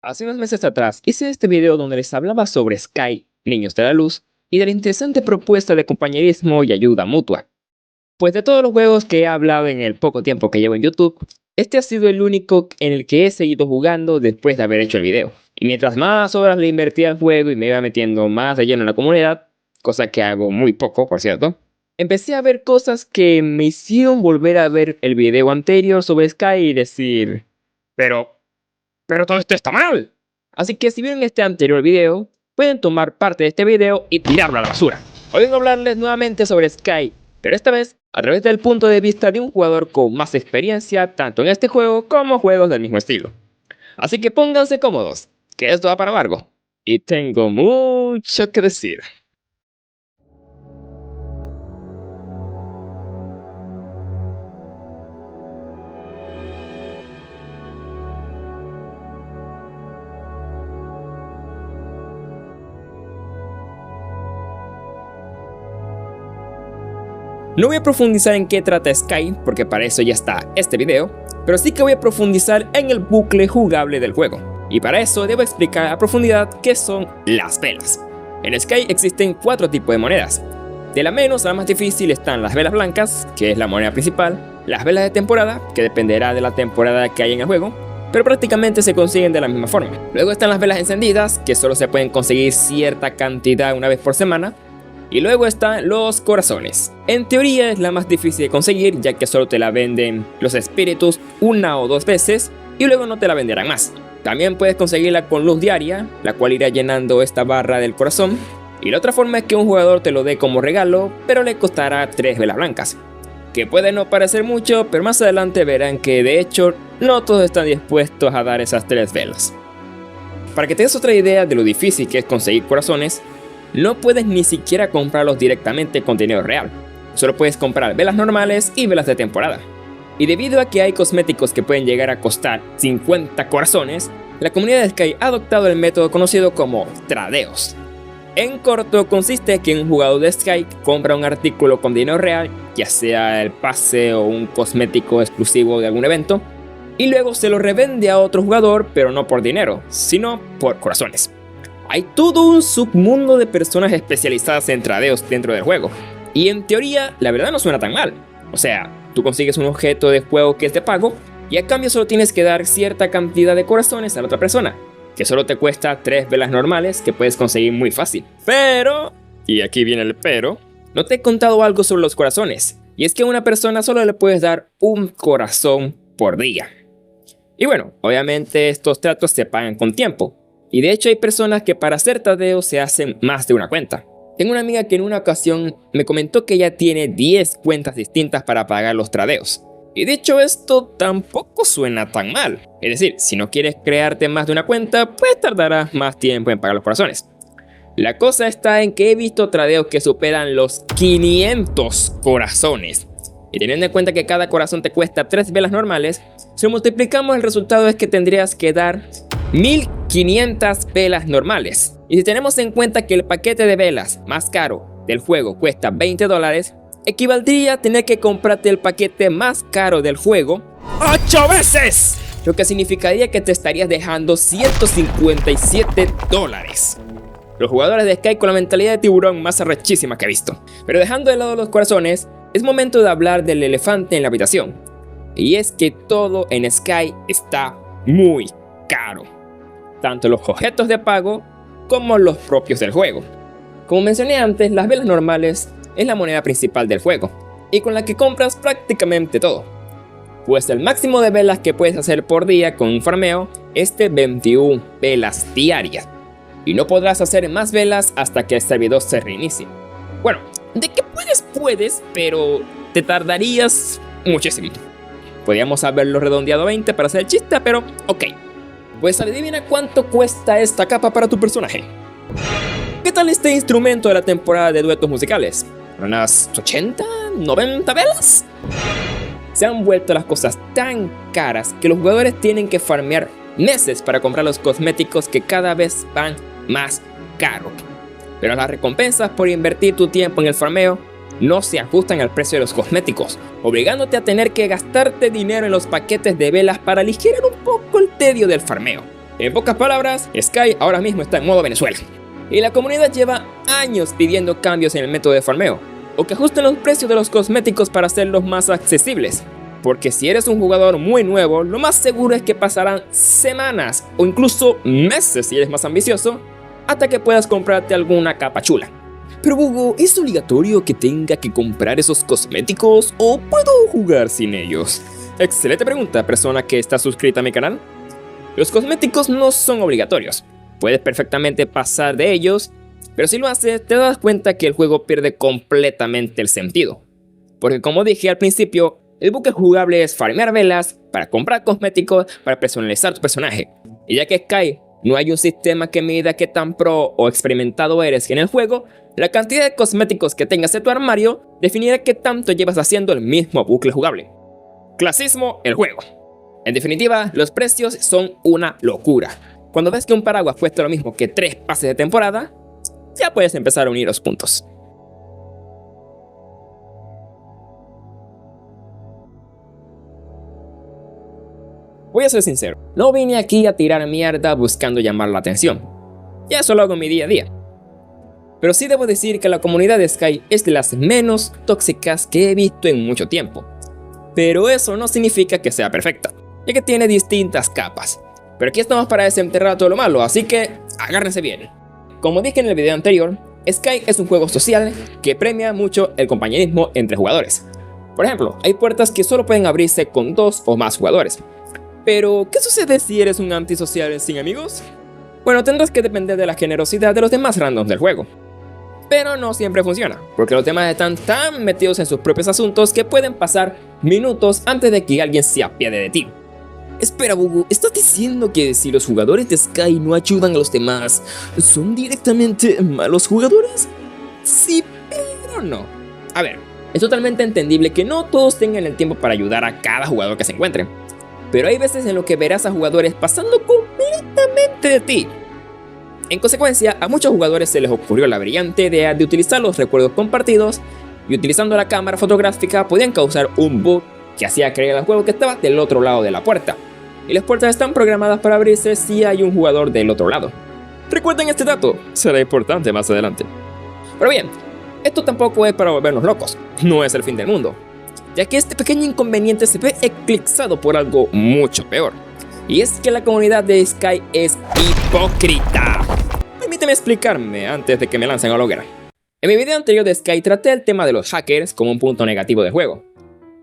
Hace unos meses atrás hice este video donde les hablaba sobre Sky, Niños de la Luz, y de la interesante propuesta de compañerismo y ayuda mutua. Pues de todos los juegos que he hablado en el poco tiempo que llevo en YouTube, este ha sido el único en el que he seguido jugando después de haber hecho el video. Y mientras más horas le invertía al juego y me iba metiendo más de lleno en la comunidad, cosa que hago muy poco por cierto, empecé a ver cosas que me hicieron volver a ver el video anterior sobre Sky y decir... Pero todo esto está mal. Así que si vieron este anterior video, pueden tomar parte de este video y tirarlo a la basura. Hoy vengo a hablarles nuevamente sobre Sky, pero esta vez a través del punto de vista de un jugador con más experiencia tanto en este juego como juegos del mismo estilo. Así que pónganse cómodos, que esto va para largo. Y tengo mucho que decir. No voy a profundizar en qué trata Sky, porque para eso ya está este video, pero sí que voy a profundizar en el bucle jugable del juego. Y para eso debo explicar a profundidad qué son las velas. En Sky existen 4 tipos de monedas. De la menos a la más difícil están las velas blancas, que es la moneda principal, las velas de temporada, que dependerá de la temporada que hay en el juego, pero prácticamente se consiguen de la misma forma. Luego están las velas encendidas, que solo se pueden conseguir cierta cantidad una vez por semana. Y luego están los corazones. En teoría es la más difícil de conseguir, ya que solo te la venden los espíritus 1 o 2 veces y luego no te la venderán más. También puedes conseguirla con luz diaria, la cual irá llenando esta barra del corazón. Y la otra forma es que un jugador te lo dé como regalo, pero le costará 3 velas blancas. Que puede no parecer mucho, pero más adelante verán que de hecho no todos están dispuestos a dar esas 3 velas. Para que te des otra idea de lo difícil que es conseguir corazones, no puedes ni siquiera comprarlos directamente con dinero real. Solo puedes comprar velas normales y velas de temporada. Y debido a que hay cosméticos que pueden llegar a costar 50 corazones, la comunidad de Sky ha adoptado el método conocido como tradeos. En corto, consiste en que un jugador de Sky compra un artículo con dinero real, ya sea el pase o un cosmético exclusivo de algún evento, y luego se lo revende a otro jugador, pero no por dinero, sino por corazones. Hay todo un submundo de personas especializadas en tradeos dentro del juego. Y en teoría, la verdad no suena tan mal. O sea, tú consigues un objeto de juego que es de pago y a cambio solo tienes que dar cierta cantidad de corazones a la otra persona, que solo te cuesta 3 velas normales que puedes conseguir muy fácil. Pero, y aquí viene el pero, no te he contado algo sobre los corazones. Y es que a una persona solo le puedes dar un corazón por día. Y bueno, obviamente estos tratos se pagan con tiempo. Y de hecho hay personas que para hacer tradeos se hacen más de una cuenta. Tengo una amiga que en una ocasión me comentó que ella tiene 10 cuentas distintas para pagar los tradeos. Y de hecho esto tampoco suena tan mal. Es decir, si no quieres crearte más de una cuenta, pues tardarás más tiempo en pagar los corazones. La cosa está en que he visto tradeos que superan los 500 corazones. Y teniendo en cuenta que cada corazón te cuesta 3 velas normales, si multiplicamos el resultado es que tendrías que dar 1500 velas normales. Y si tenemos en cuenta que el paquete de velas más caro del juego cuesta $20, equivaldría a tener que comprarte el paquete más caro del juego 8 veces. Lo que significaría que te estarías dejando $157. Los jugadores de Sky con la mentalidad de tiburón más arrechísima que he visto. Pero dejando de lado los corazones, es momento de hablar del elefante en la habitación. Y es que todo en Sky está muy caro. Tanto los objetos de pago como los propios del juego. Como mencioné antes, las velas normales es la moneda principal del juego y con la que compras prácticamente todo. Pues el máximo de velas que puedes hacer por día con un farmeo es de 21 velas diarias y no podrás hacer más velas hasta que el servidor se reinicie. Bueno, de que puedes, pero te tardarías muchísimo. Podríamos haberlo redondeado a 20 para hacer el chiste, pero ok. Pues adivina cuánto cuesta esta capa para tu personaje. ¿Qué tal este instrumento de la temporada de duetos musicales? ¿Unas 80, 90 velas? Se han vuelto las cosas tan caras que los jugadores tienen que farmear meses para comprar los cosméticos que cada vez van más caros. Pero las recompensas por invertir tu tiempo en el farmeo no se ajustan al precio de los cosméticos, obligándote a tener que gastarte dinero en los paquetes de velas para aligerar un poco el tedio del farmeo. En pocas palabras, Sky ahora mismo está en modo Venezuela. Y la comunidad lleva años pidiendo cambios en el método de farmeo, o que ajusten los precios de los cosméticos para hacerlos más accesibles. Porque si eres un jugador muy nuevo, lo más seguro es que pasarán semanas o incluso meses si eres más ambicioso, hasta que puedas comprarte alguna capa chula. Pero Bugo, ¿es obligatorio que tenga que comprar esos cosméticos o puedo jugar sin ellos? Excelente pregunta, persona que está suscrita a mi canal. Los cosméticos no son obligatorios, puedes perfectamente pasar de ellos, pero si lo haces te das cuenta que el juego pierde completamente el sentido. Porque como dije al principio, el bucle jugable es farmear velas para comprar cosméticos para personalizar tu personaje. Y ya que Sky no hay un sistema que mida qué tan pro o experimentado eres en el juego, la cantidad de cosméticos que tengas en tu armario definirá qué tanto llevas haciendo el mismo bucle jugable. Clasismo el juego. En definitiva, los precios son una locura. Cuando ves que un paraguas cuesta lo mismo que 3 pases de temporada, ya puedes empezar a unir los puntos. Voy a ser sincero, no vine aquí a tirar mierda buscando llamar la atención. Ya eso lo hago en mi día a día. Pero sí debo decir que la comunidad de Sky es de las menos tóxicas que he visto en mucho tiempo. Pero eso no significa que sea perfecta, ya que tiene distintas capas. Pero aquí estamos para desenterrar todo lo malo, así que agárrense bien. Como dije en el video anterior, Sky es un juego social que premia mucho el compañerismo entre jugadores. Por ejemplo, hay puertas que solo pueden abrirse con 2 o más jugadores. Pero, ¿qué sucede si eres un antisocial sin amigos? Bueno, tendrás que depender de la generosidad de los demás randoms del juego. Pero no siempre funciona, porque los demás están tan metidos en sus propios asuntos que pueden pasar minutos antes de que alguien se apiade de ti. Espera, Bugo, ¿estás diciendo que si los jugadores de Sky no ayudan a los demás, son directamente malos jugadores? Sí, pero no. A ver, es totalmente entendible que no todos tengan el tiempo para ayudar a cada jugador que se encuentre. Pero hay veces en lo que verás a jugadores pasando completamente de ti. En consecuencia, a muchos jugadores se les ocurrió la brillante idea de utilizar los recuerdos compartidos y utilizando la cámara fotográfica podían causar un bug que hacía creer al juego que estaba del otro lado de la puerta. Y las puertas están programadas para abrirse si hay un jugador del otro lado. Recuerden este dato, será importante más adelante. Pero bien, esto tampoco es para volvernos locos, no es el fin del mundo, ya que este pequeño inconveniente se ve eclipsado por algo mucho peor. Y es que la comunidad de Sky es hipócrita. Permíteme explicarme antes de que me lancen a la hoguera. En mi video anterior de Sky traté el tema de los hackers como un punto negativo del juego.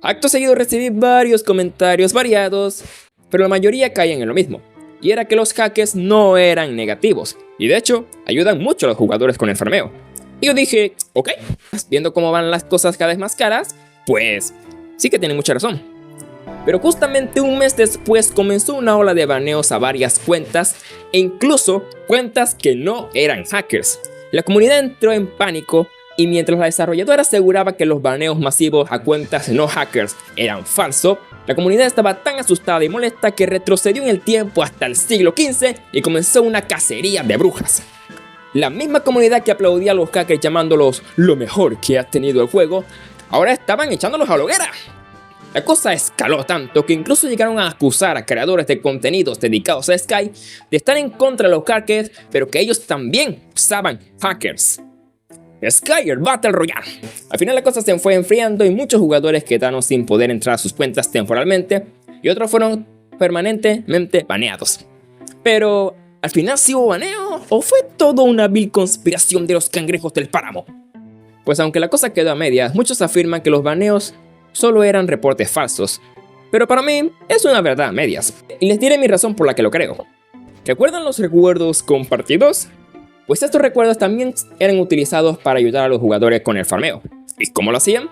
Acto seguido recibí varios comentarios variados, pero la mayoría caían en lo mismo. Y era que los hackers no eran negativos, y de hecho ayudan mucho a los jugadores con el farmeo. Y yo dije, ok, viendo cómo van las cosas cada vez más caras, pues sí que tienen mucha razón. Pero justamente un mes después comenzó una ola de baneos a varias cuentas e incluso cuentas que no eran hackers. La comunidad entró en pánico y mientras la desarrolladora aseguraba que los baneos masivos a cuentas no hackers eran falsos, la comunidad estaba tan asustada y molesta que retrocedió en el tiempo hasta el siglo XV y comenzó una cacería de brujas. La misma comunidad que aplaudía a los hackers llamándolos lo mejor que ha tenido el juego, ahora estaban echándolos a la hoguera. La cosa escaló tanto que incluso llegaron a acusar a creadores de contenidos dedicados a Sky de estar en contra de los hackers, pero que ellos también usaban hackers. Skyer Battle Royale. Al final la cosa se fue enfriando y muchos jugadores quedaron sin poder entrar a sus cuentas temporalmente y otros fueron permanentemente baneados. Pero, ¿al final sí hubo baneo o fue todo una vil conspiración de los cangrejos del páramo? Pues aunque la cosa quedó a medias, muchos afirman que los baneos solo eran reportes falsos, pero para mí es una verdad a medias, y les diré mi razón por la que lo creo. ¿Recuerdan los recuerdos compartidos? Pues estos recuerdos también eran utilizados para ayudar a los jugadores con el farmeo. ¿Y cómo lo hacían?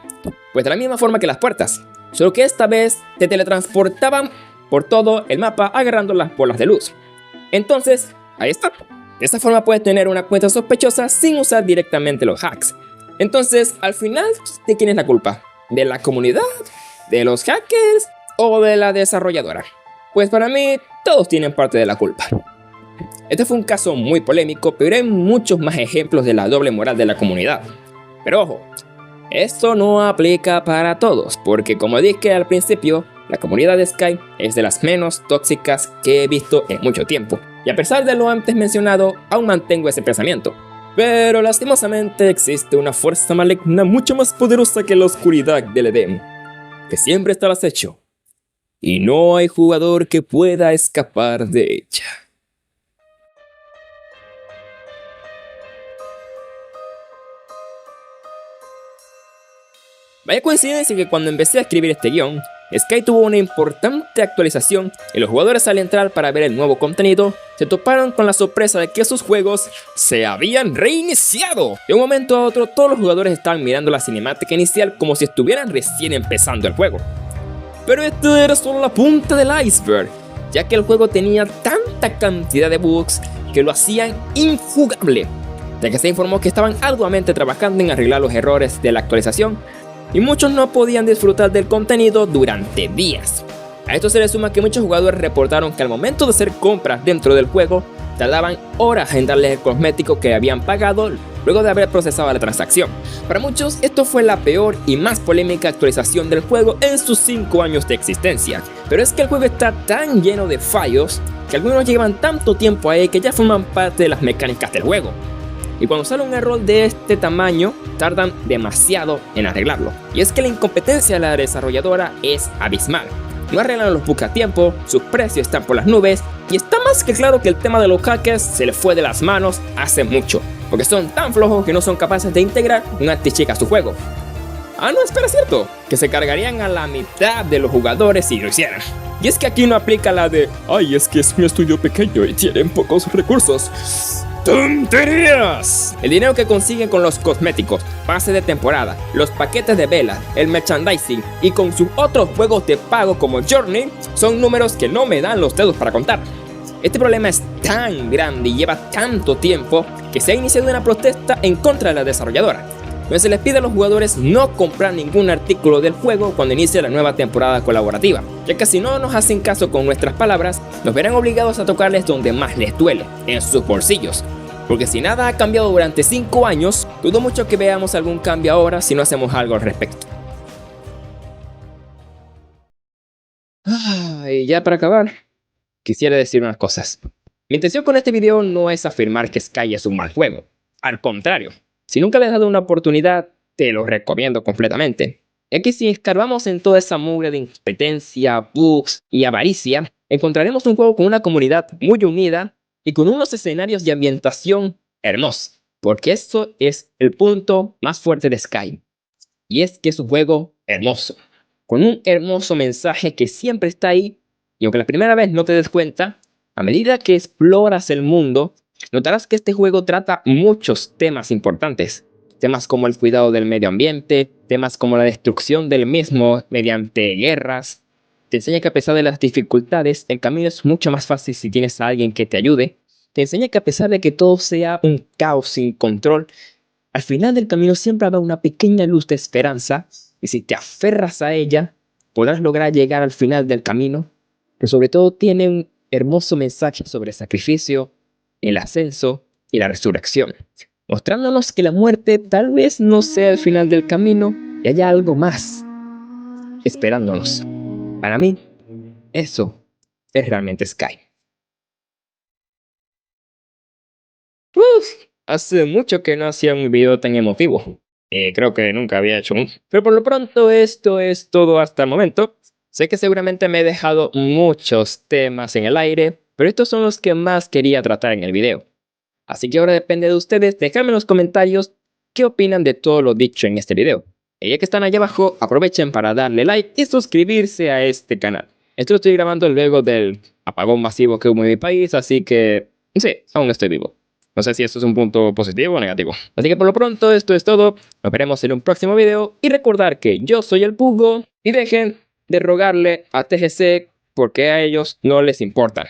Pues de la misma forma que las puertas, solo que esta vez te teletransportaban por todo el mapa agarrando las bolas de luz. Entonces, ahí está. De esta forma puedes tener una cuenta sospechosa sin usar directamente los hacks. Entonces, al final, ¿de quién es la culpa? ¿De la comunidad? ¿De los hackers? ¿O de la desarrolladora? Pues para mí, todos tienen parte de la culpa. Este fue un caso muy polémico, pero hay muchos más ejemplos de la doble moral de la comunidad. Pero ojo, esto no aplica para todos, porque como dije al principio, la comunidad de Sky es de las menos tóxicas que he visto en mucho tiempo. Y a pesar de lo antes mencionado, aún mantengo ese pensamiento. Pero lastimosamente existe una fuerza maligna mucho más poderosa que la oscuridad del Edén, que siempre está al acecho, y no hay jugador que pueda escapar de ella. Vaya coincidencia que cuando empecé a escribir este guión, Sky tuvo una importante actualización y los jugadores al entrar para ver el nuevo contenido se toparon con la sorpresa de que sus juegos se habían reiniciado. De un momento a otro todos los jugadores estaban mirando la cinemática inicial como si estuvieran recién empezando el juego. Pero esto era solo la punta del iceberg, ya que el juego tenía tanta cantidad de bugs que lo hacían injugable, ya que se informó que estaban arduamente trabajando en arreglar los errores de la actualización y muchos no podían disfrutar del contenido durante días. A esto se le suma que muchos jugadores reportaron que al momento de hacer compras dentro del juego tardaban horas en darles el cosmético que habían pagado luego de haber procesado la transacción. Para muchos esto fue la peor y más polémica actualización del juego en sus 5 años de existencia, pero es que el juego está tan lleno de fallos que algunos llevan tanto tiempo ahí que ya forman parte de las mecánicas del juego. Y cuando sale un error de este tamaño, tardan demasiado en arreglarlo. Y es que la incompetencia de la desarrolladora es abismal. No arreglan los bugs a tiempo, sus precios están por las nubes, y está más que claro que el tema de los hackers se les fue de las manos hace mucho, porque son tan flojos que no son capaces de integrar un anti-cheat a su juego. Ah, no, espera, cierto, que se cargarían a la mitad de los jugadores si lo hicieran. Y es que aquí no aplica la de, ay, es que es un estudio pequeño y tienen pocos recursos. ¡Tonterías! El dinero que consiguen con los cosméticos, pase de temporada, los paquetes de velas, el merchandising y con sus otros juegos de pago como Journey son números que no me dan los dedos para contar. Este problema es tan grande y lleva tanto tiempo que se ha iniciado una protesta en contra de la desarrolladora, donde se les pide a los jugadores no comprar ningún artículo del juego cuando inicie la nueva temporada colaborativa, ya que si no nos hacen caso con nuestras palabras, nos verán obligados a tocarles donde más les duele, en sus bolsillos. Porque si nada ha cambiado durante 5 años, dudo mucho que veamos algún cambio ahora si no hacemos algo al respecto. Y ya para acabar, quisiera decir unas cosas. Mi intención con este video no es afirmar que Sky es un mal juego, al contrario. Si nunca le has dado una oportunidad, te lo recomiendo completamente. Ya que si escarbamos en toda esa mugre de incompetencia, bugs y avaricia, encontraremos un juego con una comunidad muy unida y con unos escenarios de ambientación hermosos. Porque eso es el punto más fuerte de Sky. Y es que es un juego hermoso, con un hermoso mensaje que siempre está ahí. Y aunque la primera vez no te des cuenta, a medida que exploras el mundo, notarás que este juego trata muchos temas importantes. Temas como el cuidado del medio ambiente, temas como la destrucción del mismo mediante guerras. Te enseña que a pesar de las dificultades, el camino es mucho más fácil si tienes a alguien que te ayude. Te enseña que a pesar de que todo sea un caos sin control, al final del camino siempre habrá una pequeña luz de esperanza, y si te aferras a ella, podrás lograr llegar al final del camino. Pero sobre todo tiene un hermoso mensaje sobre sacrificio, el ascenso y la resurrección, mostrándonos que la muerte tal vez no sea el final del camino y haya algo más esperándonos. Para mí, eso es realmente Sky. Hace mucho que no hacía un video tan emotivo. Creo que nunca había hecho un. Pero por lo pronto esto es todo hasta el momento. Sé que seguramente me he dejado muchos temas en el aire, pero estos son los que más quería tratar en el video. Así que ahora depende de ustedes, déjenme en los comentarios qué opinan de todo lo dicho en este video. Y ya que están allá abajo, aprovechen para darle like y suscribirse a este canal. Esto lo estoy grabando luego del apagón masivo que hubo en mi país, así que sí, aún estoy vivo. No sé si esto es un punto positivo o negativo. Así que por lo pronto esto es todo. Nos veremos en un próximo video. Y recordar que yo soy el Pugo. Y dejen de rogarle a TGC porque a ellos no les importa.